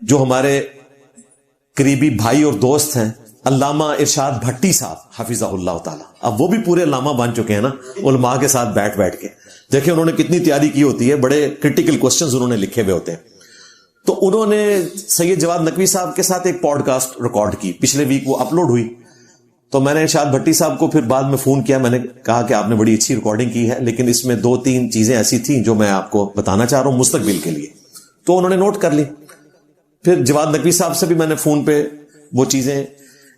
جو ہمارے قریبی بھائی اور دوست ہیں علامہ ارشاد بھٹی صاحب حفظہ اللہ تعالی، اب وہ بھی پورے علامہ بن چکے ہیں نا علماء کے ساتھ بیٹھ کے. دیکھیں انہوں نے کتنی تیاری کی ہوتی ہے، بڑے کرٹیکل کوسچنز انہوں نے لکھے ہوئے ہوتے ہیں. تو انہوں نے سید جواد نقوی صاحب کے ساتھ ایک پوڈ کاسٹ ریکارڈ کی، پچھلے ویک وہ اپلوڈ ہوئی. تو میں نے ارشاد بھٹی صاحب کو پھر بعد میں فون کیا، میں نے کہا کہ آپ نے بڑی اچھی ریکارڈنگ کی ہے، لیکن اس میں 2-3 چیزیں ایسی تھیں جو میں آپ کو بتانا چاہ رہا ہوں مستقبل کے لیے. تو انہوں نے نوٹ کر لی. پھر جواد نقوی صاحب سے بھی میں نے فون پہ وہ چیزیں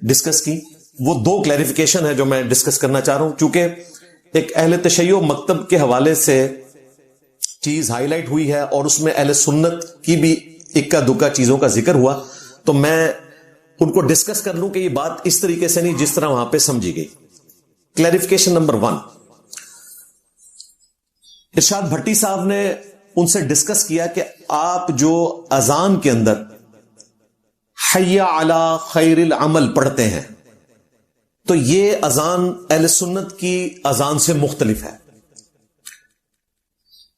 ڈسکس کی. وہ 2 کلیریفیکیشن ہے جو میں ڈسکس کرنا چاہ رہا ہوں، چونکہ ایک اہل تشیع مکتب کے حوالے سے چیز ہائی لائٹ ہوئی ہے اور اس میں اہل سنت کی بھی اکا دکا چیزوں کا ذکر ہوا، تو میں ان کو ڈسکس کر لوں کہ یہ بات اس طریقے سے نہیں جس طرح وہاں پہ سمجھی گئی. کلیریفیکیشن نمبر 1، ارشاد بھٹی صاحب نے ان سے ڈسکس کیا کہ آپ جو اذان کے اندر حی علی خیر العمل پڑھتے ہیں تو یہ اذان اہل سنت کی اذان سے مختلف ہے.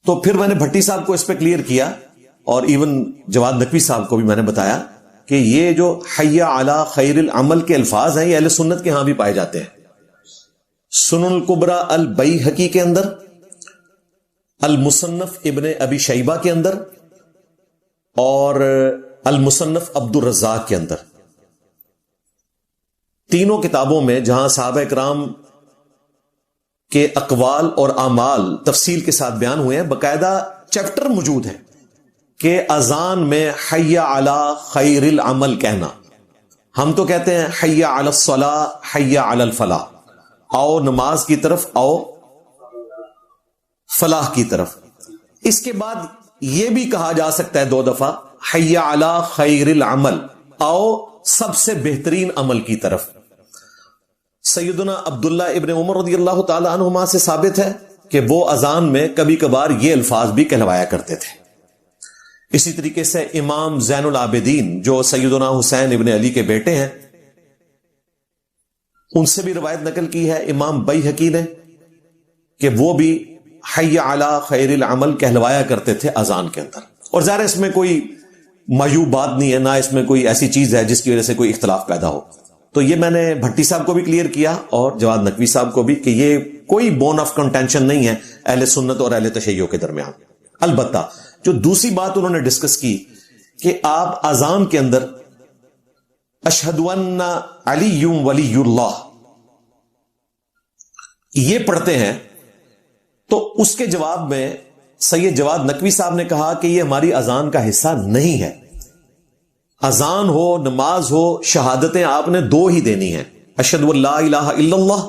تو پھر میں نے بھٹی صاحب کو اس پہ کلیئر کیا اور ایون جواد نقوی صاحب کو بھی میں نے بتایا کہ یہ جو حی علی خیر العمل کے الفاظ ہیں یہ اہل سنت کے ہاں بھی پائے جاتے ہیں. سنن الکبری البیہقی کے اندر، المصنف ابن ابی شیبہ کے اندر اور المصنف عبد الرزاق کے اندر. تینوں کتابوں میں جہاں صحابہ اکرام کے اقوال اور اعمال تفصیل کے ساتھ بیان ہوئے ہیں، باقاعدہ چیپٹر موجود ہے کہ اذان میں حی علی خیر العمل کہنا. ہم تو کہتے ہیں حی علی الصلاۃ، حی علی الفلاح، آؤ نماز کی طرف، آؤ فلاح کی طرف. اس کے بعد یہ بھی کہا جا سکتا ہے 2 دفعہ حی علی خیر العمل، آؤ سب سے بہترین عمل کی طرف. سیدنا عبداللہ ابن عمر رضی اللہ تعالی عنہما سے ثابت ہے کہ وہ اذان میں کبھی کبھار یہ الفاظ بھی کہلوایا کرتے تھے. اسی طریقے سے امام زین العابدین جو سیدنا حسین ابن علی کے بیٹے ہیں، ان سے بھی روایت نقل کی ہے امام بیہقی نے کہ وہ بھی حی علی خیر العمل کہلوایا کرتے تھے اذان کے اندر. اور ظاہر اس میں کوئی معیوب بات نہیں ہے، نہ اس میں کوئی ایسی چیز ہے جس کی وجہ سے کوئی اختلاف پیدا ہو. تو یہ میں نے بھٹی صاحب کو بھی کلیئر کیا اور جواد نقوی صاحب کو بھی کہ یہ کوئی بون آف کنٹینشن نہیں ہے اہل سنت اور اہل تشیع کے درمیان. البتہ جو دوسری بات انہوں نے ڈسکس کی کہ آپ اذان کے اندر اشہد ان علی ولی اللہ یہ پڑھتے ہیں، تو اس کے جواب میں سید جواد نقوی صاحب نے کہا کہ یہ ہماری اذان کا حصہ نہیں ہے. اذان ہو، نماز ہو، شہادتیں آپ نے 2 ہی دینی ہیں، اشہد ان لا الہ الا اللہ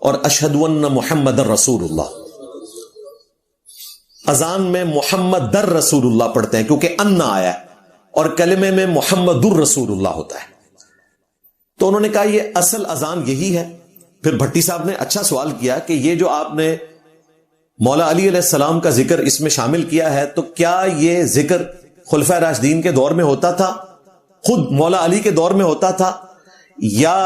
اور اشہد ان محمد رسول اللہ. اذان میں محمد در رسول اللہ پڑھتے ہیں کیونکہ ان آیا ہے اور کلمے میں محمد الرسول اللہ ہوتا ہے. تو انہوں نے کہا یہ اصل اذان یہی ہے. پھر بھٹی صاحب نے اچھا سوال کیا کہ یہ جو آپ نے مولا علی علیہ السلام کا ذکر اس میں شامل کیا ہے تو کیا یہ ذکر خلفائے راشدین کے دور میں ہوتا تھا، خود مولا علی کے دور میں ہوتا تھا، یا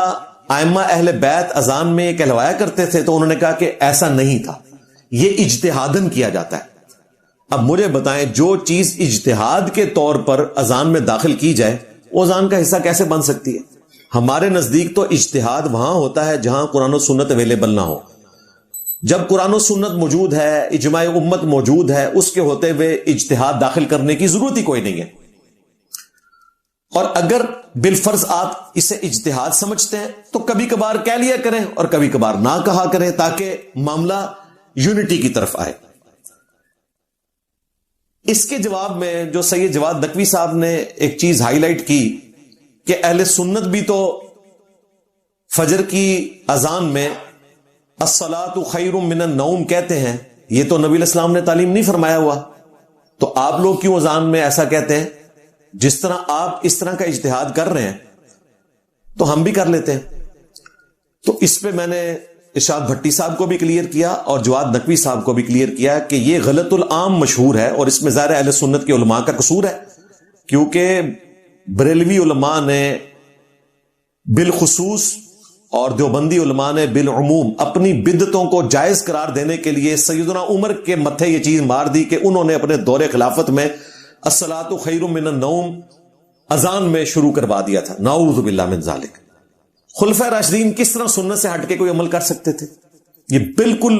ائمہ اہل بیت اذان میں یہ کہلوایا کرتے تھے؟ تو انہوں نے کہا کہ ایسا نہیں تھا، یہ اجتہاداً کیا جاتا ہے. اب مجھے بتائیں جو چیز اجتہاد کے طور پر اذان میں داخل کی جائے وہ اذان کا حصہ کیسے بن سکتی ہے؟ ہمارے نزدیک تو اجتہاد وہاں ہوتا ہے جہاں قرآن و سنت اویلیبل نہ ہو. جب قرآن و سنت موجود ہے، اجماع امت موجود ہے، اس کے ہوتے ہوئے اجتہاد داخل کرنے کی ضرورت ہی کوئی نہیں ہے. اور اگر بالفرض آپ اسے اجتہاد سمجھتے ہیں تو کبھی کبھار کہہ لیا کریں اور کبھی کبھار نہ کہا کریں تاکہ معاملہ یونٹی کی طرف آئے. اس کے جواب میں جو سید جواد نقوی صاحب نے ایک چیز ہائی لائٹ کی کہ اہل سنت بھی تو فجر کی اذان میں الصلاۃ خیر من النوم کہتے ہیں، یہ تو نبی علیہ السلام نے تعلیم نہیں فرمایا ہوا، تو آپ لوگ کیوں اذان میں ایسا کہتے ہیں؟ جس طرح آپ اس طرح کا اجتہاد کر رہے ہیں تو ہم بھی کر لیتے ہیں. تو اس پہ میں نے ارشاد بھٹی صاحب کو بھی کلیئر کیا اور جواد نقوی صاحب کو بھی کلیئر کیا کہ یہ غلط العام مشہور ہے اور اس میں ظاہر اہل سنت کے علماء کا قصور ہے، کیونکہ بریلوی علماء نے بالخصوص اور دیوبندی علماء نے بالعموم اپنی بدعتوں کو جائز قرار دینے کے لیے سیدنا عمر کے متھے یہ چیز مار دی کہ انہوں نے اپنے دور خلافت میں الصلاۃ خیر من النوم اذان میں شروع کروا دیا تھا. نعوذ باللہ من ذالک. خلفائے راشدین کس طرح سنت سے ہٹ کے کوئی عمل کر سکتے تھے؟ یہ بالکل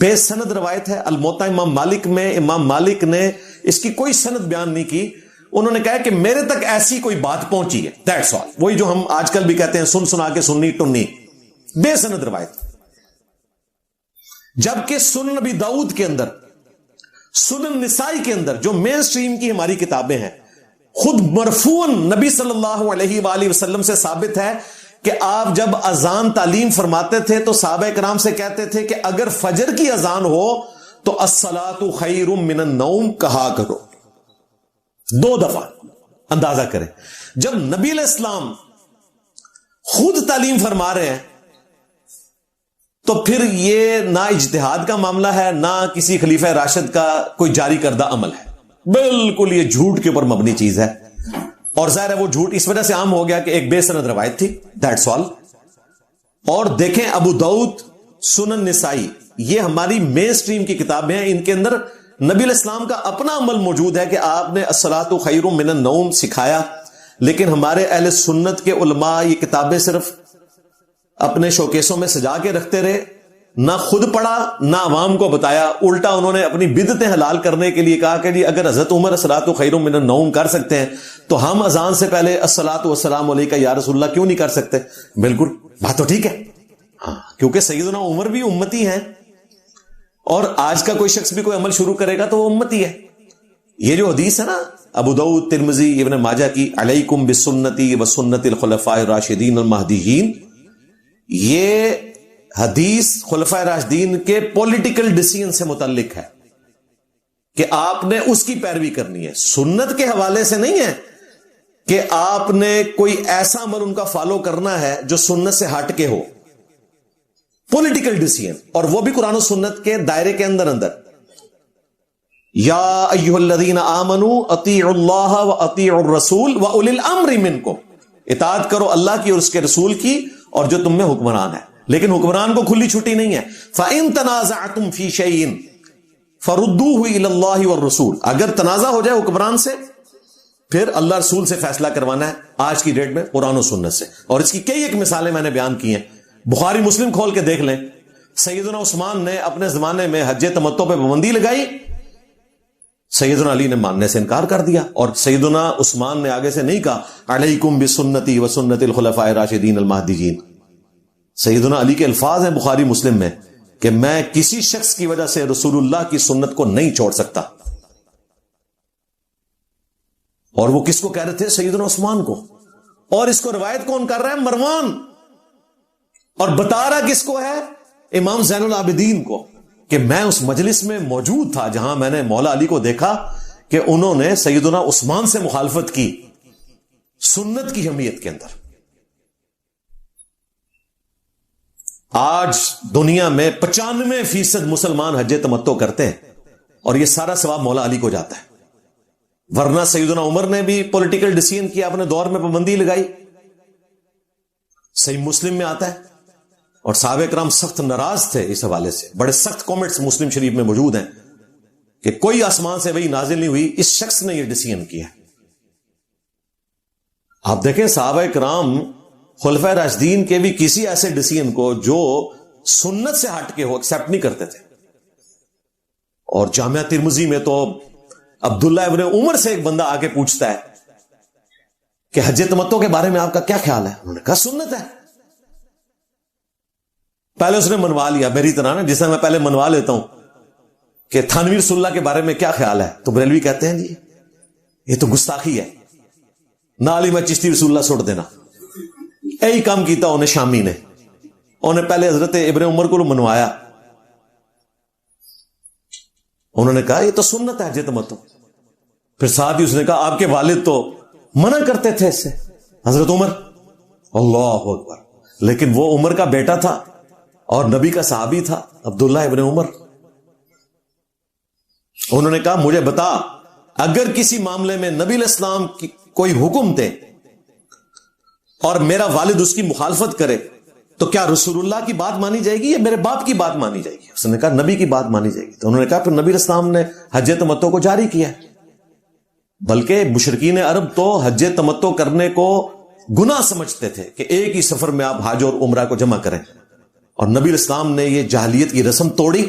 بے سند روایت ہے. الموطا امام مالک میں امام مالک نے اس کی کوئی سند بیان نہیں کی. انہوں نے کہا کہ میرے تک ایسی کوئی بات پہنچی ہے, دیٹس آل. وہی جو ہم آج کل بھی کہتے ہیں سن سنا کے سننی ٹنی, بے سند روایت. جبکہ سنن نبی داؤد کے اندر, سنن نسائی کے اندر جو مین سٹریم کی ہماری کتابیں ہیں, خود مرفوعاً نبی صلی اللہ علیہ وآلہ وسلم سے ثابت ہے کہ آپ جب اذان تعلیم فرماتے تھے تو صحابہ کرام سے کہتے تھے کہ اگر فجر کی اذان ہو تو الصلاۃ خیر من النوم کہا کرو. 2 دفعہ اندازہ کریں. جب نبی علیہ السلام خود تعلیم فرما رہے ہیں تو پھر یہ نہ اجتہاد کا معاملہ ہے, نہ کسی خلیفہ راشد کا کوئی جاری کردہ عمل ہے. بالکل یہ جھوٹ کے اوپر مبنی چیز ہے. اور ظاہر ہے وہ جھوٹ اس وجہ سے عام ہو گیا کہ ایک بے سند روایت تھی, دیٹس آل. اور دیکھیں ابو داؤد, سنن نسائی, یہ ہماری مین سٹریم کی کتابیں ہیں. ان کے اندر نبی علیہ السلام کا اپنا عمل موجود ہے کہ آپ نے الصلاۃ خیر من النوم سکھایا. لیکن ہمارے اہل سنت کے علماء یہ کتابیں صرف اپنے شوکیسوں میں سجا کے رکھتے رہے, نہ خود پڑھا نہ عوام کو بتایا. الٹا انہوں نے اپنی بدعتیں حلال کرنے کے لیے کہا کہ جی اگر حضرت عمر الصلاۃ خیر من النوم کر سکتے ہیں تو ہم اذان سے پہلے الصلاۃ والسلام علیک یا رسول اللہ کیوں نہیں کر سکتے؟ بالکل بات تو ٹھیک ہے, ہاں, کیونکہ سیدنا عمر بھی امتی ہیں اور آج کا کوئی شخص بھی کوئی عمل شروع کرے گا تو وہ امتی ہے. یہ جو حدیث ہے نا ابو داؤد, ترمذی, ابن ماجہ کی, علیکم بسنتی وسنت الخلفاء الراشدین المہدیین, یہ حدیث خلفائے راشدین کے پولیٹیکل ڈیسیژن سے متعلق ہے کہ آپ نے اس کی پیروی کرنی ہے. سنت کے حوالے سے نہیں ہے کہ آپ نے کوئی ایسا عمل ان کا فالو کرنا ہے جو سنت سے ہٹ کے ہو. پولیٹیکل ڈیسیژن, اور وہ بھی قرآن و سنت کے دائرے کے اندر اندر. یا ایھا الذین آمنوا اطیعوا اللہ واطیعوا الرسول واولی الامر منکم, اطاعت کرو اللہ کی اور اس کے رسول کی اور جو تم میں حکمران ہے. لیکن حکمران کو کھلی چھٹی نہیں ہے. فَإِن تَنَازَعْتُمْ فِي شَيْءٍ فَرُدُّوهُ إِلَى اللَّهِ وَالرَّسُولِ, اگر تنازع ہو جائے حکمران سے پھر اللہ رسول سے فیصلہ کروانا ہے, آج کی ڈیٹ میں قرآن و سنت سے. اور اس کی کئی ایک مثالیں میں نے بیان کی ہیں. بخاری مسلم کھول کے دیکھ لیں. سیدنا عثمان نے اپنے زمانے میں حج تمتع پہ پابندی لگائی, سیدنا علی نے ماننے سے انکار کر دیا, اور سیدنا عثمان نے آگے سے نہیں کہا علیکم بسنتی وسنت الخلفاء الراشدین المہدیین. سیدنا علی کے الفاظ ہیں بخاری مسلم میں کہ میں کسی شخص کی وجہ سے رسول اللہ کی سنت کو نہیں چھوڑ سکتا. اور وہ کس کو کہہ رہے تھے؟ سیدنا عثمان کو. اور اس کو روایت کون کر رہا ہے؟ مروان. اور بتا رہا کس کو ہے؟ امام زین العابدین کو, کہ میں اس مجلس میں موجود تھا جہاں میں نے مولا علی کو دیکھا کہ انہوں نے سیدنا عثمان سے مخالفت کی سنت کی اہمیت کے اندر. آج دنیا میں 95% مسلمان حج تمتع کرتے ہیں اور یہ سارا ثواب مولا علی کو جاتا ہے. ورنہ سیدنا عمر نے بھی پولیٹیکل ڈیسیژن کیا, اپنے دور میں پابندی لگائی. صحیح مسلم میں آتا ہے. اور صحابہ کرام سخت ناراض تھے اس حوالے سے. بڑے سخت کامنٹس مسلم شریف میں موجود ہیں کہ کوئی آسمان سے وہی نازل نہیں ہوئی, اس شخص نے یہ ڈیسیژن کیا. آپ دیکھیں صحابہ کرام خلفائے راشدین کے بھی کسی ایسے ڈیسیژن کو جو سنت سے ہٹ کے ہو ایکسپٹ نہیں کرتے تھے. اور جامعہ ترمذی میں تو عبداللہ ابن عمر سے ایک بندہ آ کے پوچھتا ہے کہ حج تمتع کے بارے میں آپ کا کیا خیال ہے؟ انہوں نے کہا سنت ہے. پہلے اس نے منوا لیا, میری طرح نا, جسے میں پہلے منوا لیتا ہوں کہ تھانوی رسول اللہ کے بارے میں کیا خیال ہے, تو بریلوی کہتے ہیں جی یہ تو گستاخی ہے, نال ہی میں چشتی رسول اللہ سٹ دینا. یہی کام کیتا انہیں شامی نے. انہیں پہلے حضرت ابن عمر کو منوایا, انہوں نے کہا یہ تو سنت ہے حج تمتع. پھر ساتھ ہی اس نے کہا آپ کے والد تو منع کرتے تھے اس سے, حضرت عمر. اللہ اکبر. لیکن وہ عمر کا بیٹا تھا اور نبی کا صحابی تھا عبداللہ ابن عمر. انہوں نے کہا مجھے بتا, اگر کسی معاملے میں نبی علیہ السلام کی کوئی حکم دے اور میرا والد اس کی مخالفت کرے تو کیا رسول اللہ کی بات مانی جائے گی یا میرے باپ کی بات مانی جائے گی؟ اس نے کہا نبی کی بات مانی جائے گی. تو انہوں نے کہا پھر نبی علیہ السلام نے حج تمتع کو جاری کیا. بلکہ مشرکین عرب تو حج تمتع کرنے کو گناہ سمجھتے تھے کہ ایک ہی سفر میں آپ حج اور عمرہ کو جمع کریں، اور نبی الاسلام نے یہ جاہلیت کی رسم توڑی.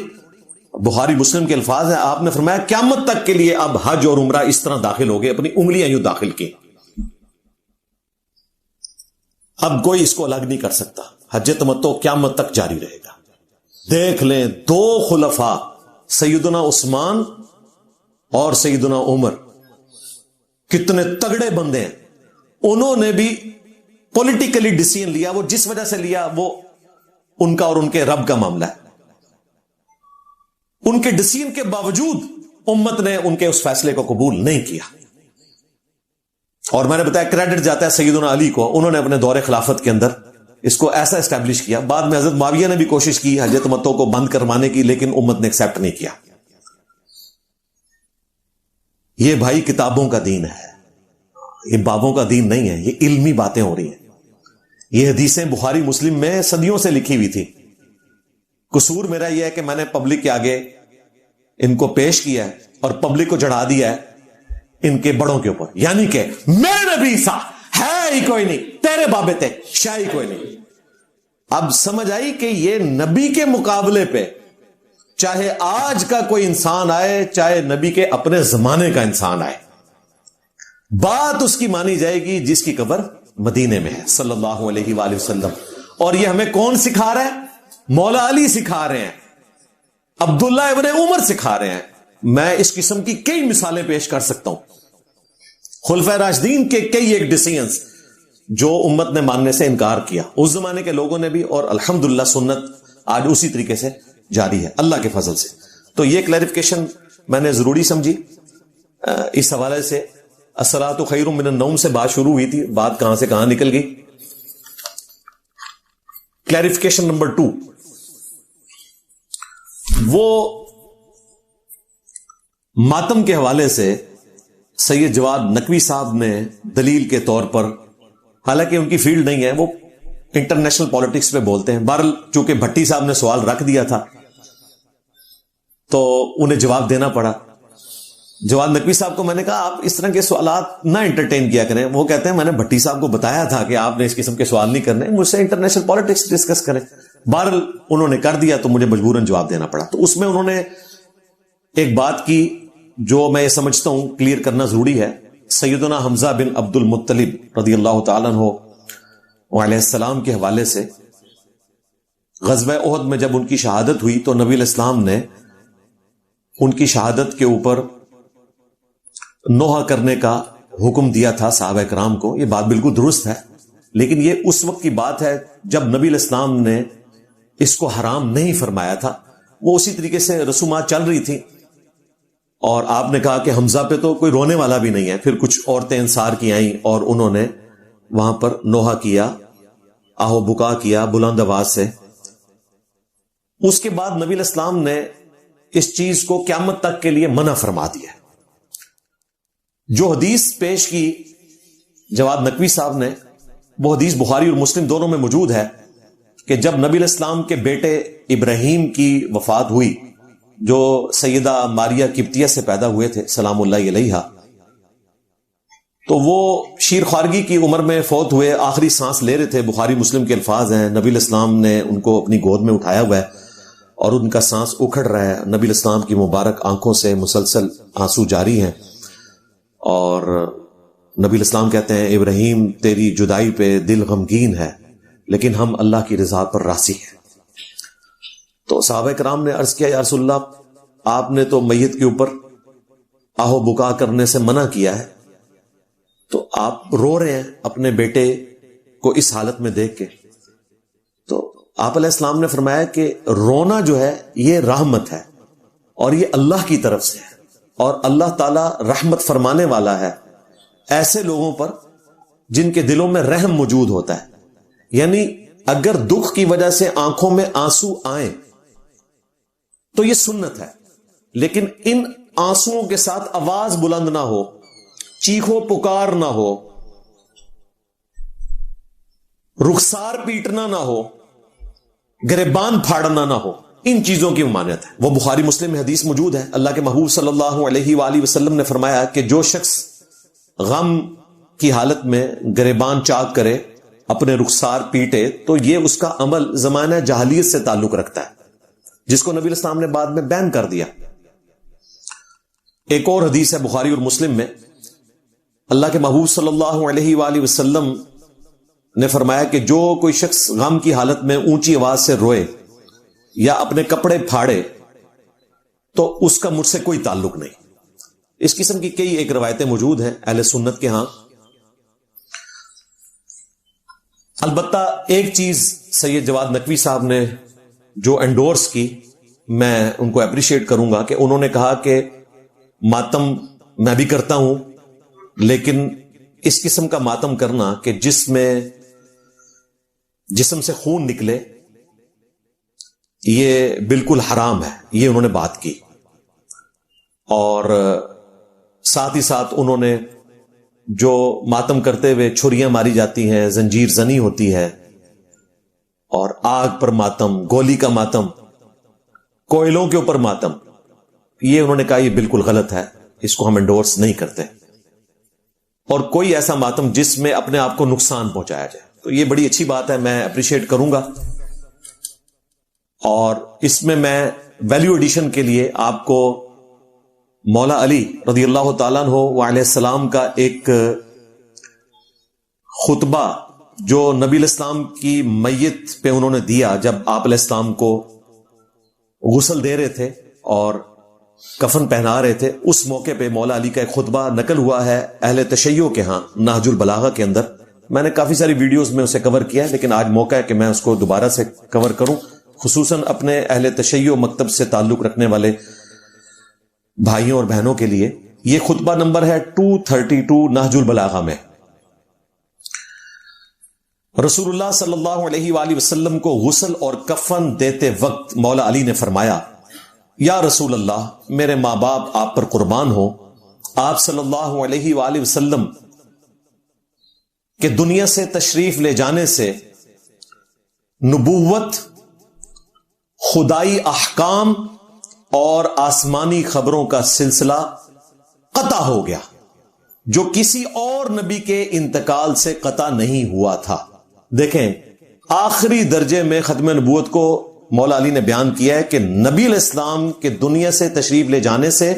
بخاری مسلم کے الفاظ ہیں، آپ نے فرمایا قیامت تک کے لیے اب حج اور عمرہ اس طرح داخل ہو گئے، اپنی انگلیاں یوں داخل کی، اب کوئی اس کو الگ نہیں کر سکتا. حج تمتع قیامت تک جاری رہے گا. دیکھ لیں دو خلفاء سیدنا عثمان اور سیدنا عمر کتنے تگڑے بندے ہیں. انہوں نے بھی پولیٹیکلی ڈیسیژن لیا، وہ جس وجہ سے لیا وہ ان کا اور ان کے رب کا معاملہ ہے. ان کے ڈیسیژن کے باوجود امت نے ان کے اس فیصلے کو قبول نہیں کیا. اور میں نے بتایا کریڈٹ جاتا ہے سیدنا علی کو، انہوں نے اپنے دور خلافت کے اندر اس کو ایسا اسٹیبلش کیا. بعد میں حضرت معاویہ نے بھی کوشش کی حج تمتع کو بند کروانے کی، لیکن امت نے ایکسپٹ نہیں کیا. یہ بھائی کتابوں کا دین ہے، یہ بابوں کا دین نہیں ہے، یہ علمی باتیں ہو رہی ہیں. یہ حدیثیں بخاری مسلم میں صدیوں سے لکھی ہوئی تھی. قصور میرا یہ ہے کہ میں نے پبلک کے آگے ان کو پیش کیا ہے اور پبلک کو چڑھا دیا ہے ان کے بڑوں کے اوپر، یعنی کہ میں نبی سا ہے ہی کوئی نہیں، تیرے بابے تھے شاہ ہی کوئی نہیں. اب سمجھ آئی کہ یہ نبی کے مقابلے پہ چاہے آج کا کوئی انسان آئے، چاہے نبی کے اپنے زمانے کا انسان آئے، بات اس کی مانی جائے گی جس کی قبر مدینے میں ہے صلی اللہ علیہ وآلہ وسلم. اور یہ ہمیں کون سکھا رہا ہے؟ مولا علی سکھا رہے ہیں، عبداللہ ابن عمر سکھا رہے ہیں. میں اس قسم کی کئی مثالیں پیش کر سکتا ہوں. خلفائے راشدین کے کئی ایک ڈیسیژنز جو امت نے ماننے سے انکار کیا، اس زمانے کے لوگوں نے بھی، اور الحمدللہ سنت آج اسی طریقے سے جاری ہے اللہ کے فضل سے. تو یہ کلیریفیکیشن میں نے ضروری سمجھی. اس حوالے سے الصلاۃ خیر من النوم سے بات شروع ہوئی تھی، بات کہاں سے کہاں نکل گئی. کلیریفیکیشن نمبر 2، وہ ماتم کے حوالے سے سید جواد نقوی صاحب نے دلیل کے طور پر، حالانکہ ان کی فیلڈ نہیں ہے، وہ انٹرنیشنل پالیٹکس پہ بولتے ہیں، بہرحال چونکہ بھٹی صاحب نے سوال رکھ دیا تھا تو انہیں جواب دینا پڑا. جواد نقوی صاحب کو میں نے کہا آپ اس طرح کے سوالات نہ انٹرٹین کیا کریں. وہ کہتے ہیں میں نے بھٹی صاحب کو بتایا تھا کہ آپ نے اس قسم کے سوال نہیں کرنے، مجھ سے انٹرنیشنل پالیٹکس ڈسکس کریں. بہرحال انہوں نے کر دیا تو مجھے مجبوراً جواب دینا پڑا. تو اس میں انہوں نے ایک بات کی جو میں یہ سمجھتا ہوں کلیئر کرنا ضروری ہے. سیدنا حمزہ بن عبد المطلب رضی اللہ تعالیٰ عنہ علیہ السلام کے حوالے سے غزوہ احد میں جب ان کی شہادت ہوئی تو نبی علیہ السلام نے ان کی شہادت کے اوپر نوحہ کرنے کا حکم دیا تھا صحابہ کرام کو. یہ بات بالکل درست ہے، لیکن یہ اس وقت کی بات ہے جب نبی علیہ السلام نے اس کو حرام نہیں فرمایا تھا. وہ اسی طریقے سے رسومات چل رہی تھی اور آپ نے کہا کہ حمزہ پہ تو کوئی رونے والا بھی نہیں ہے. پھر کچھ عورتیں انصار کی آئیں اور انہوں نے وہاں پر نوحہ کیا، آہو بکا کیا بلند آواز سے. اس کے بعد نبی علیہ السلام نے اس چیز کو قیامت تک کے لیے منع فرما دیا. جو حدیث پیش کی جواد نقوی صاحب نے، وہ حدیث بخاری اور مسلم دونوں میں موجود ہے کہ جب نبی علیہ السلام کے بیٹے ابراہیم کی وفات ہوئی، جو سیدہ ماریہ قبطیہ سے پیدا ہوئے تھے سلام اللہ علیہا، تو وہ شیر خوارگی کی عمر میں فوت ہوئے، آخری سانس لے رہے تھے. بخاری مسلم کے الفاظ ہیں، نبی علیہ السلام نے ان کو اپنی گود میں اٹھایا ہوا ہے اور ان کا سانس اکھڑ رہا ہے. نبی علیہ السلام کی مبارک آنکھوں سے مسلسل آنسو جاری ہیں اور نبی علیہ السلام کہتے ہیں ابراہیم تیری جدائی پہ دل غمگین ہے لیکن ہم اللہ کی رضا پر راضی ہیں. تو صحابہ کرام نے عرض کیا یا رسول اللہ آپ نے تو میت کے اوپر آہو بکا کرنے سے منع کیا ہے، تو آپ رو رہے ہیں اپنے بیٹے کو اس حالت میں دیکھ کے. تو آپ علیہ السلام نے فرمایا کہ رونا جو ہے یہ رحمت ہے اور یہ اللہ کی طرف سے ہے اور اللہ تعالی رحمت فرمانے والا ہے ایسے لوگوں پر جن کے دلوں میں رحم موجود ہوتا ہے. یعنی اگر دکھ کی وجہ سے آنکھوں میں آنسو آئیں تو یہ سنت ہے، لیکن ان آنسوؤں کے ساتھ آواز بلند نہ ہو، چیخو پکار نہ ہو، رخسار پیٹنا نہ ہو، گریبان پھاڑنا نہ ہو. ان چیزوں کی ممانعت ہے. وہ بخاری مسلم میں حدیث موجود ہے. اللہ کے محبوب صلی اللہ علیہ وآلہ وسلم نے فرمایا کہ جو شخص غم کی حالت میں گریبان چاک کرے، اپنے رخسار پیٹے، تو یہ اس کا عمل زمانہ جاہلیت سے تعلق رکھتا ہے، جس کو نبی الاسلام نے بعد میں بین کر دیا۔ ایک اور حدیث ہے بخاری اور مسلم میں، اللہ کے محبوب صلی اللہ علیہ وآلہ وسلم نے فرمایا کہ جو کوئی شخص غم کی حالت میں اونچی آواز سے روئے یا اپنے کپڑے پھاڑے تو اس کا مجھ سے کوئی تعلق نہیں۔ اس قسم کی کئی ایک روایتیں موجود ہیں اہل سنت کے ہاں۔ البتہ ایک چیز سید جواد نقوی صاحب نے جو انڈورس کی، میں ان کو اپریشیٹ کروں گا کہ انہوں نے کہا کہ ماتم میں بھی کرتا ہوں، لیکن اس قسم کا ماتم کرنا کہ جسم سے خون نکلے، یہ بالکل حرام ہے، یہ انہوں نے بات کی۔ اور ساتھ ہی ساتھ انہوں نے جو ماتم کرتے ہوئے چھریاں ماری جاتی ہیں، زنجیر زنی ہوتی ہے، اور آگ پر ماتم، گولی کا ماتم، کوئلوں کے اوپر ماتم، یہ انہوں نے کہا یہ بالکل غلط ہے، اس کو ہم انڈورس نہیں کرتے۔ اور کوئی ایسا ماتم جس میں اپنے آپ کو نقصان پہنچایا جائے، تو یہ بڑی اچھی بات ہے، میں اپریشیٹ کروں گا۔ اور اس میں ویلیو ایڈیشن کے لیے آپ کو مولا علی رضی اللہ تعالیٰ عنہ وعلیہ السلام کا ایک خطبہ جو نبی الاسلام کی میت پہ انہوں نے دیا جب آپ علیہ السلام کو غسل دے رہے تھے اور کفن پہنا رہے تھے، اس موقع پہ مولا علی کا ایک خطبہ نقل ہوا ہے اہل تشیع کے ہاں نہج البلاغہ کے اندر۔ میں نے کافی ساری ویڈیوز میں اسے کور کیا ہے، لیکن آج موقع ہے کہ میں اس کو دوبارہ سے کور کروں، خصوصاً اپنے اہل تشیع مکتب سے تعلق رکھنے والے بھائیوں اور بہنوں کے لیے۔ یہ خطبہ نمبر ہے 232 نہج البلاغہ میں۔ رسول اللہ صلی اللہ علیہ وآلہ وسلم کو غسل اور کفن دیتے وقت مولا علی نے فرمایا، یا رسول اللہ، میرے ماں باپ آپ پر قربان ہو، آپ صلی اللہ علیہ وآلہ وسلم کہ دنیا سے تشریف لے جانے سے نبوت، خدائی احکام اور آسمانی خبروں کا سلسلہ قطع ہو گیا، جو کسی اور نبی کے انتقال سے قطع نہیں ہوا تھا۔ دیکھیں، آخری درجے میں ختم نبوت کو مولا علی نے بیان کیا ہے کہ نبی علیہ السلام کے دنیا سے تشریف لے جانے سے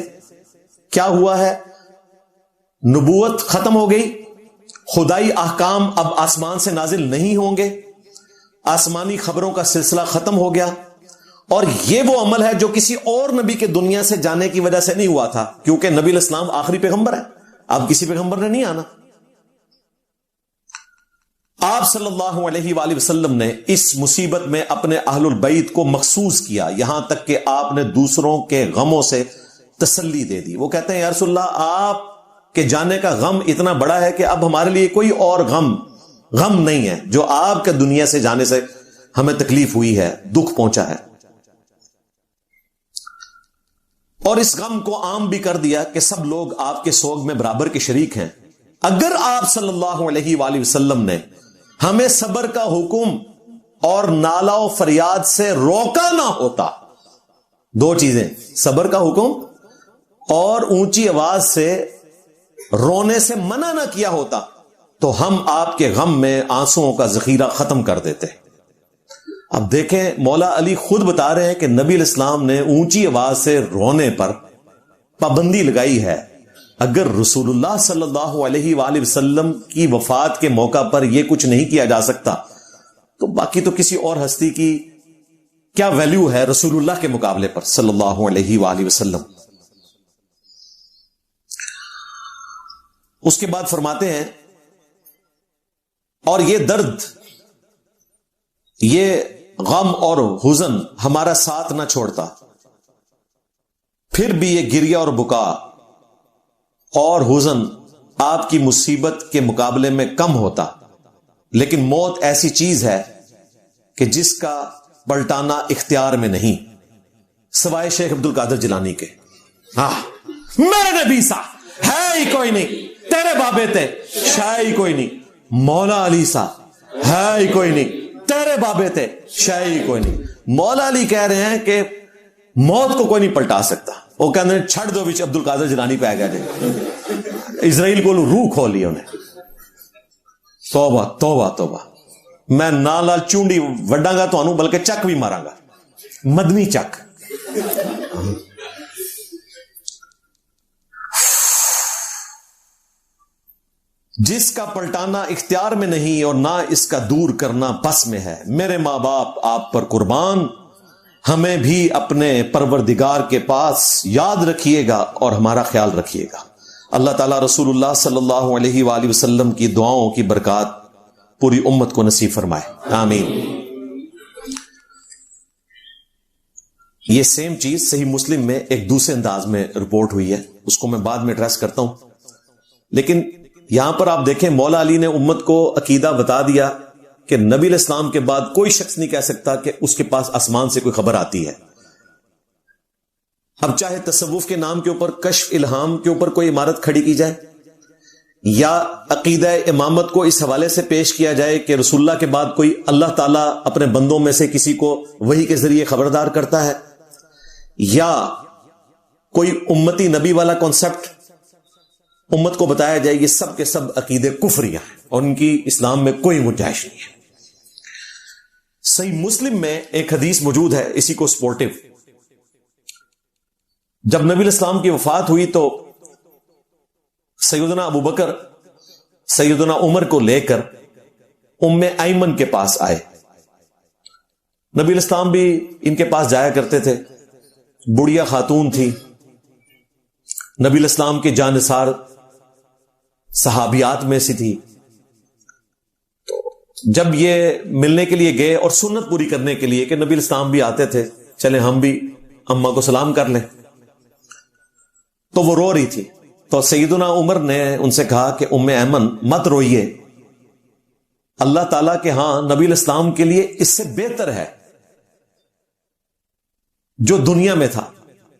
کیا ہوا ہے؟ نبوت ختم ہو گئی، خدائی احکام اب آسمان سے نازل نہیں ہوں گے، آسمانی خبروں کا سلسلہ ختم ہو گیا، اور یہ وہ عمل ہے جو کسی اور نبی کے دنیا سے جانے کی وجہ سے نہیں ہوا تھا، کیونکہ نبی علیہ السلام آخری پیغمبر ہے، اب کسی پیغمبر نے نہیں آنا۔ آپ صلی اللہ علیہ وآلہ وسلم نے اس مصیبت میں اپنے اہل البیت کو مخصوص کیا، یہاں تک کہ آپ نے دوسروں کے غموں سے تسلی دے دی۔ وہ کہتے ہیں یا رسول اللہ، آپ کے جانے کا غم اتنا بڑا ہے کہ اب ہمارے لیے کوئی اور غم نہیں ہے جو آپ کے دنیا سے جانے سے ہمیں تکلیف ہوئی ہے، دکھ پہنچا ہے۔ اور اس غم کو عام بھی کر دیا کہ سب لوگ آپ کے سوگ میں برابر کے شریک ہیں۔ اگر آپ صلی اللہ علیہ وآلہ وسلم نے ہمیں صبر کا حکم اور نالہ و فریاد سے روکا نہ ہوتا، دو چیزیں، صبر کا حکم اور اونچی آواز سے رونے سے منع نہ کیا ہوتا، تو ہم آپ کے غم میں آنسوؤں کا ذخیرہ ختم کر دیتے۔ اب دیکھیں، مولا علی خود بتا رہے ہیں کہ نبی علیہ السلام نے اونچی آواز سے رونے پر پابندی لگائی ہے۔ اگر رسول اللہ صلی اللہ علیہ وآلہ وسلم کی وفات کے موقع پر یہ کچھ نہیں کیا جا سکتا، تو باقی تو کسی اور ہستی کی کیا ویلیو ہے رسول اللہ کے مقابلے پر صلی اللہ علیہ وآلہ وسلم۔ اس کے بعد فرماتے ہیں، اور یہ درد، یہ غم اور حزن ہمارا ساتھ نہ چھوڑتا، پھر بھی یہ گریہ اور بکا اور حزن آپ کی مصیبت کے مقابلے میں کم ہوتا، لیکن موت ایسی چیز ہے کہ جس کا پلٹانا اختیار میں نہیں، سوائے شیخ عبد القادر جیلانی کے۔ میرے نبی سا ہے ہی کوئی نہیں، تیرے بابے تے شاہ ہی کوئی نہیں، مولا علی سا ہے ہی کوئی نہیں، تیرے بابے تے شاہ ہی کوئی نہیں۔ مولا علی کہہ رہے ہیں کہ موت کو کوئی نہیں پلٹا سکتا، وہ کہتے ہیں چھڑ دو بچ عبد القادر جیلانی پہ آ گیا جائے۔ اسرائیل کو روح کھولی انہیں. توبہ توبہ توبہ. میں نال چونڈی وڈاں گا تو بلکہ چک بھی ماراں گا, مدنی چک. جس کا پلٹانا اختیار میں نہیں اور نہ اس کا دور کرنا بس میں ہے. میرے ماں باپ آپ پر قربان, ہمیں بھی اپنے پروردگار کے پاس یاد رکھیے گا اور ہمارا خیال رکھیے گا. اللہ تعالیٰ رسول اللہ صلی اللہ علیہ وآلہ وسلم کی دعاؤں کی برکات پوری امت کو نصیب فرمائے, آمین. یہ سیم چیز صحیح مسلم میں ایک دوسرے انداز میں رپورٹ ہوئی ہے, اس کو میں بعد میں ایڈریس کرتا ہوں. لیکن یہاں پر آپ دیکھیں مولا علی نے امت کو عقیدہ بتا دیا کہ نبی علیہ السلام کے بعد کوئی شخص نہیں کہہ سکتا کہ اس کے پاس آسمان سے کوئی خبر آتی ہے. اب چاہے تصوف کے نام کے اوپر, کشف الہام کے اوپر کوئی عمارت کھڑی کی جائے, یا عقیدہ امامت کو اس حوالے سے پیش کیا جائے کہ رسول اللہ کے بعد کوئی اللہ تعالیٰ اپنے بندوں میں سے کسی کو وحی کے ذریعے خبردار کرتا ہے, یا کوئی امتی نبی والا کانسیپٹ امت کو بتایا جائے, یہ سب کے سب عقیدے کفریہ ہیں اور ان کی اسلام میں کوئی گنجائش نہیں ہے. صحیح مسلم میں ایک حدیث موجود ہے اسی کو سپورٹو. جب نبی علیہ السلام کی وفات ہوئی تو سیدنا ابو بکر سیدنا عمر کو لے کر ام ایمن کے پاس آئے. نبی علیہ السلام بھی ان کے پاس جایا کرتے تھے, بڑھیا خاتون تھی, نبی علیہ السلام کے جانثار صحابیات میں سے تھی. تو جب یہ ملنے کے لیے گئے اور سنت پوری کرنے کے لیے کہ نبی علیہ السلام بھی آتے تھے, چلیں ہم بھی اماں کو سلام کر لیں, تو وہ رو رہی تھی. تو سیدنا عمر نے ان سے کہا کہ ام ایمن مت روئیے, اللہ تعالیٰ کے ہاں نبی علیہ السلام کے لیے اس سے بہتر ہے جو دنیا میں تھا.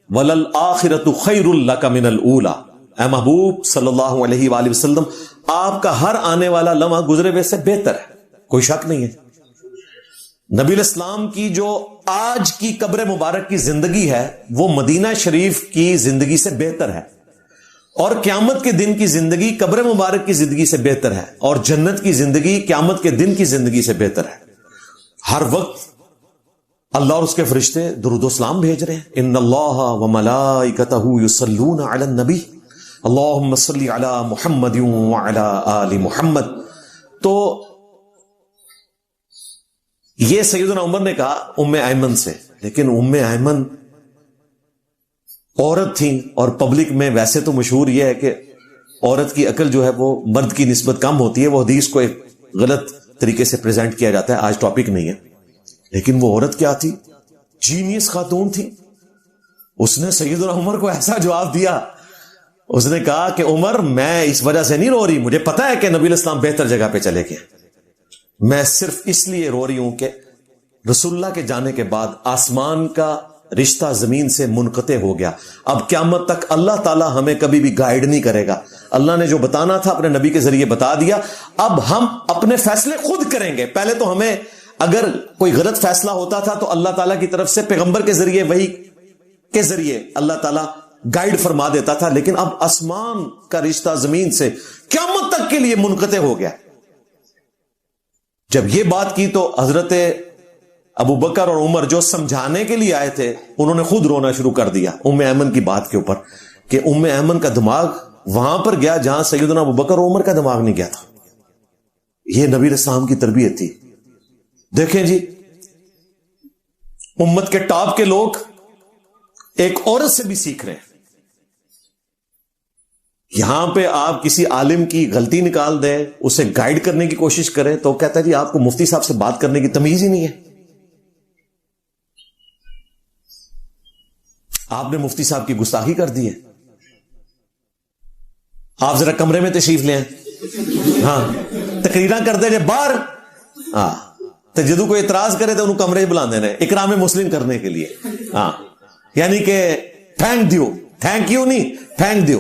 وَلَلْآخِرَةُ خَيْرٌ لَكَ مِنَ الْأُولَى. اے محبوب صلی اللہ علیہ وآلہ وسلم, آپ کا ہر آنے والا لمحہ گزرے ہوئے سے بہتر ہے, کوئی شک نہیں ہے. نبی علیہ السلام کی جو آج کی قبر مبارک کی زندگی ہے وہ مدینہ شریف کی زندگی سے بہتر ہے, اور قیامت کے دن کی زندگی قبر مبارک کی زندگی سے بہتر ہے, اور جنت کی زندگی قیامت کے دن کی زندگی سے بہتر ہے. ہر وقت اللہ اور اس کے فرشتے درود و سلام بھیج رہے ہیں. ان اللہ وملائکتہ یصلون علی النبی اللہم صلی علی محمد وعلی آل محمد. تو یہ سیدنا عمر نے کہا ام ایمن سے, لیکن ام ایمن عورت تھیں, اور پبلک میں ویسے تو مشہور یہ ہے کہ عورت کی عقل جو ہے وہ مرد کی نسبت کم ہوتی ہے. وہ حدیث کو ایک غلط طریقے سے پریزنٹ کیا جاتا ہے, آج ٹاپک نہیں ہے. لیکن وہ عورت کیا تھی, جینیس خاتون تھی. اس نے سیدنا عمر کو ایسا جواب دیا, اس نے کہا کہ عمر میں اس وجہ سے نہیں رو رہی, مجھے پتا ہے کہ نبی علیہ السلام بہتر جگہ پہ چلے گئے, میں صرف اس لیے رو رہی ہوں کہ رسول اللہ کے جانے کے بعد آسمان کا رشتہ زمین سے منقطع ہو گیا. اب قیامت تک اللہ تعالیٰ ہمیں کبھی بھی گائیڈ نہیں کرے گا. اللہ نے جو بتانا تھا اپنے نبی کے ذریعے بتا دیا, اب ہم اپنے فیصلے خود کریں گے. پہلے تو ہمیں اگر کوئی غلط فیصلہ ہوتا تھا تو اللہ تعالیٰ کی طرف سے پیغمبر کے ذریعے, وحی کے ذریعے اللہ تعالیٰ گائیڈ فرما دیتا تھا, لیکن اب آسمان کا رشتہ زمین سے قیامت تک کے لیے منقطع ہو گیا. جب یہ بات کی تو حضرت ابو بکر اور عمر جو سمجھانے کے لیے آئے تھے, انہوں نے خود رونا شروع کر دیا ام ایمن کی بات کے اوپر, کہ ام ایمن کا دماغ وہاں پر گیا جہاں سیدنا ابو بکر اور عمر کا دماغ نہیں گیا تھا. یہ نبی علیہ السلام کی تربیت تھی. دیکھیں جی, امت کے ٹاپ کے لوگ ایک عورت سے بھی سیکھ رہے ہیں. یہاں پہ آپ کسی عالم کی غلطی نکال دیں, اسے گائیڈ کرنے کی کوشش کریں تو کہتا ہے جی آپ کو مفتی صاحب سے بات کرنے کی تمیز ہی نہیں ہے. آپ نے مفتی صاحب کی گستاخی کر دی ہے. آپ ذرا کمرے میں تشریف لیں, ہاں تقریراں کرتے جائے باہر, ہاں تو جدو کوئی اعتراض کرے تو انہوں کمرے بلا دینا اکرام مسلم کرنے کے لیے. ہاں یعنی کہ تھینک دیو, تھینک یو نہیں, تھینک دیو.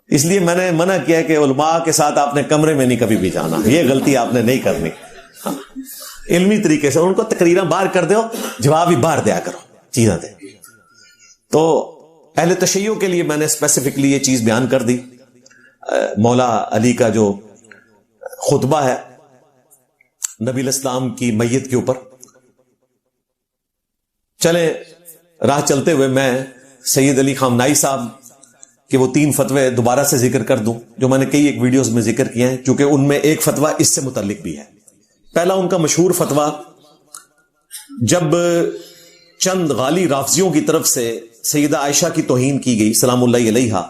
اس لیے میں نے منع کیا کہ علماء کے ساتھ آپ نے کمرے میں نہیں کبھی بھی جانا, یہ غلطی آپ نے نہیں کرنی. علمی طریقے سے ان کو تقریراں باہر کر دو, جواب ہی باہر دیا کرو, چیزیں دے. تو اہل تشیع کے لیے میں نے اسپیسیفکلی یہ چیز بیان کر دی. مولا علی کا جو خطبہ ہے نبی الاسلام کی میت کے اوپر. چلیں راہ چلتے ہوئے میں سید علی خامنائی صاحب کہ وہ 3 فتوے دوبارہ سے ذکر کر دوں جو میں نے کئی ایک ویڈیوز میں ذکر کیے ہیں, چونکہ ان میں ایک فتویٰ اس سے متعلق بھی ہے. پہلا ان کا مشہور فتویٰ, جب چند غالی رافضیوں کی طرف سے سیدہ عائشہ کی توہین کی گئی سلام اللہ علیہا,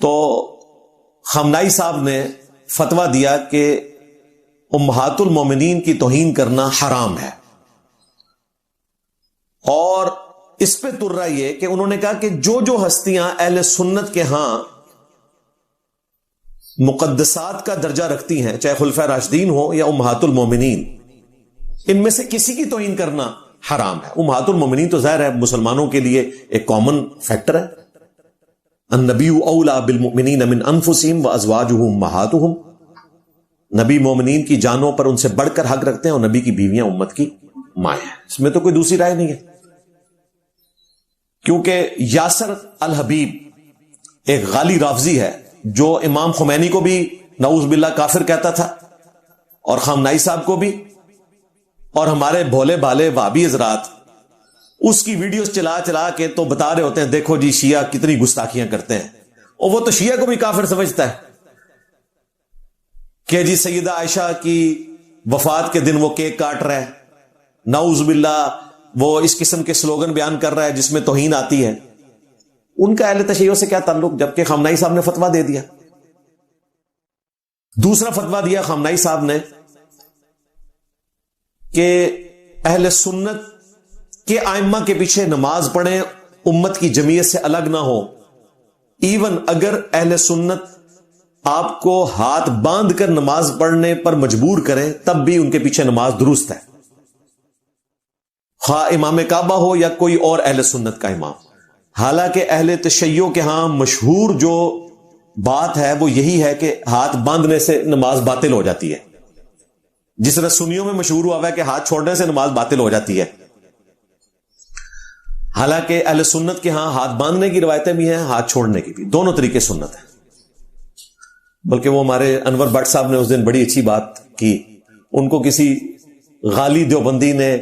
تو خامنائی صاحب نے فتویٰ دیا کہ امہات المومنین کی توہین کرنا حرام ہے. اور اس پہ تر رہا یہ کہ انہوں نے کہا کہ جو ہستیاں اہل سنت کے ہاں مقدسات کا درجہ رکھتی ہیں, چاہے خلفائے راشدین ہو یا امہات المومنین, ان میں سے کسی کی توہین کرنا حرام ہے. امہات المومنین تو ظاہر ہے مسلمانوں کے لیے ایک کامن فیکٹر ہے. النبی اولا بالمؤمنین من انفسہم وازواجہ امہاتہم, نبی مومنین کی جانوں پر ان سے بڑھ کر حق رکھتے ہیں, اور نبی کی بیویاں امت کی مائیں ہیں. اس میں تو کوئی دوسری رائے نہیں ہے, کیونکہ یاسر الحبیب ایک غالی رافضی ہے جو امام خمینی کو بھی نعوذ باللہ کافر کہتا تھا, اور خامنائی صاحب کو بھی, اور ہمارے بھولے بھالے وہابی حضرات اس کی ویڈیوز چلا چلا کے تو بتا رہے ہوتے ہیں دیکھو جی شیعہ کتنی گستاخیاں کرتے ہیں, اور وہ تو شیعہ کو بھی کافر سمجھتا ہے کہ جی سیدہ عائشہ کی وفات کے دن وہ کیک کاٹ رہا ہے, نعوذ باللہ وہ اس قسم کے سلوگن بیان کر رہا ہے جس میں توہین آتی ہے. ان کا اہل تشیع سے کیا تعلق, جبکہ خامنائی صاحب نے فتویٰ دے دیا. دوسرا فتویٰ دیا خامنائی صاحب نے کہ اہل سنت کے ائمہ کے پیچھے نماز پڑھیں, امت کی جمعیت سے الگ نہ ہو. ایون اگر اہل سنت آپ کو ہاتھ باندھ کر نماز پڑھنے پر مجبور کریں تب بھی ان کے پیچھے نماز درست ہے, خواہ امام کعبہ ہو یا کوئی اور اہل سنت کا امام. حالانکہ اہل تشیع کے ہاں مشہور جو بات ہے وہ یہی ہے کہ ہاتھ باندھنے سے نماز باطل ہو جاتی ہے, جس طرح سنیوں میں مشہور ہوا ہے کہ ہاتھ چھوڑنے سے نماز باطل ہو جاتی ہے. حالانکہ اہل سنت کے ہاں ہاتھ باندھنے کی روایتیں بھی ہیں, ہاتھ چھوڑنے کی بھی, دونوں طریقے سنت ہیں. بلکہ وہ ہمارے انور بٹ صاحب نے اس دن بڑی اچھی بات کی, ان کو کسی غالی دیوبندی نے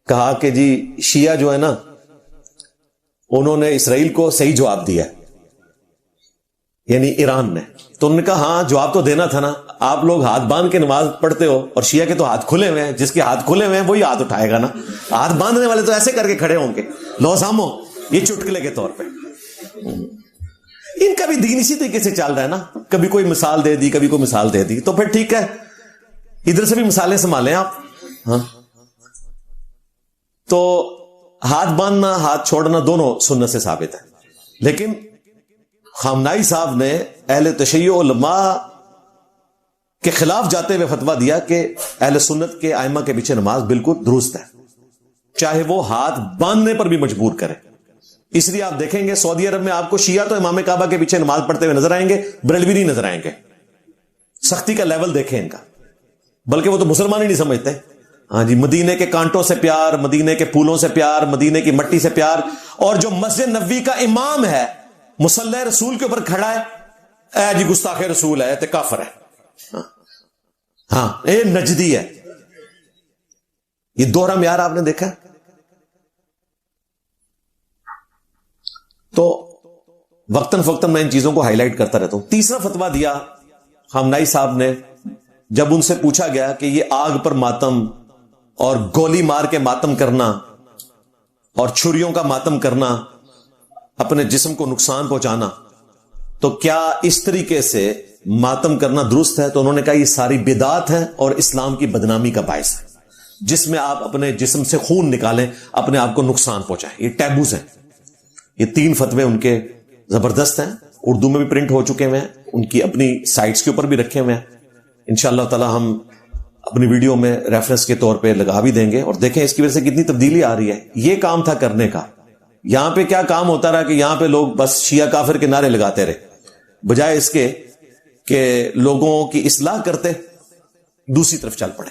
کہا کہ جی شیعہ جو ہے نا انہوں نے اسرائیل کو صحیح جواب دیا, یعنی ایران نے. تو انہوں نے کہا ہاں جواب تو دینا تھا نا, آپ لوگ ہاتھ باندھ کے نماز پڑھتے ہو اور شیعہ کے تو ہاتھ کھلے ہوئے ہیں, جس کے ہاتھ کھلے ہوئے ہیں وہی ہاتھ اٹھائے گا نا, ہاتھ باندھنے والے تو ایسے کر کے کھڑے ہوں گے لو سامو, یہ چٹکلے کے طور پہ. ان کا بھی دین اسی طریقے سے چل رہا ہے نا, کبھی کوئی مثال دے دی کبھی کوئی مثال دے دی, تو پھر ٹھیک ہے ادھر سے بھی مثالیں سنبھالیں آپ. ہاں تو ہاتھ باندھنا ہاتھ چھوڑنا دونوں سنت سے ثابت ہے. لیکن خامنائی صاحب نے اہل تشیع علماء کے خلاف جاتے ہوئے فتویٰ دیا کہ اہل سنت کے ائمہ کے پیچھے نماز بالکل درست ہے, چاہے وہ ہاتھ باندھنے پر بھی مجبور کرے. اس لیے آپ دیکھیں گے سعودی عرب میں آپ کو شیعہ تو امام کعبہ کے پیچھے نماز پڑھتے ہوئے نظر آئیں گے, بریلوی نہیں نظر آئیں گے. سختی کا لیول دیکھیں ان کا, بلکہ وہ تو مسلمان ہی نہیں سمجھتے. ہاں جی, مدینے کے کانٹوں سے پیار, مدینے کے پھولوں سے پیار, مدینے کی مٹی سے پیار, اور جو مسجد نبوی کا امام ہے مصلی رسول کے اوپر کھڑا ہے اے جی گستاخ رسول ہے تے کافر ہے. ہاں اے نجدی ہے. یہ دوہرا معیار آپ نے دیکھا. تو وقتاً فوقتاً میں ان چیزوں کو ہائی لائٹ کرتا رہتا ہوں. تیسرا فتویٰ دیا خامنائی صاحب نے جب ان سے پوچھا گیا کہ یہ آگ پر ماتم اور گولی مار کے ماتم کرنا اور چھریوں کا ماتم کرنا, اپنے جسم کو نقصان پہنچانا, تو کیا اس طریقے سے ماتم کرنا درست ہے؟ تو انہوں نے کہا یہ ساری بدعات ہیں اور اسلام کی بدنامی کا باعث ہے, جس میں آپ اپنے جسم سے خون نکالیں, اپنے آپ کو نقصان پہنچائیں. یہ ٹیبوز ہیں. یہ 3 فتوے ان کے زبردست ہیں, اردو میں بھی پرنٹ ہو چکے ہوئے ہیں, ان کی اپنی سائٹس کے اوپر بھی رکھے ہوئے ہیں. انشاءاللہ تعالی ہم اپنی ویڈیو میں ریفرنس کے طور پہ لگا بھی دیں گے, اور دیکھیں اس کی وجہ سے کتنی تبدیلی آ رہی ہے. یہ کام تھا کرنے کا. یہاں پہ کیا کام ہوتا رہا کہ یہاں پہ لوگ بس شیعہ کافر کے نعرے لگاتے رہے, بجائے اس کے کہ لوگوں کی اصلاح کرتے دوسری طرف چل پڑے.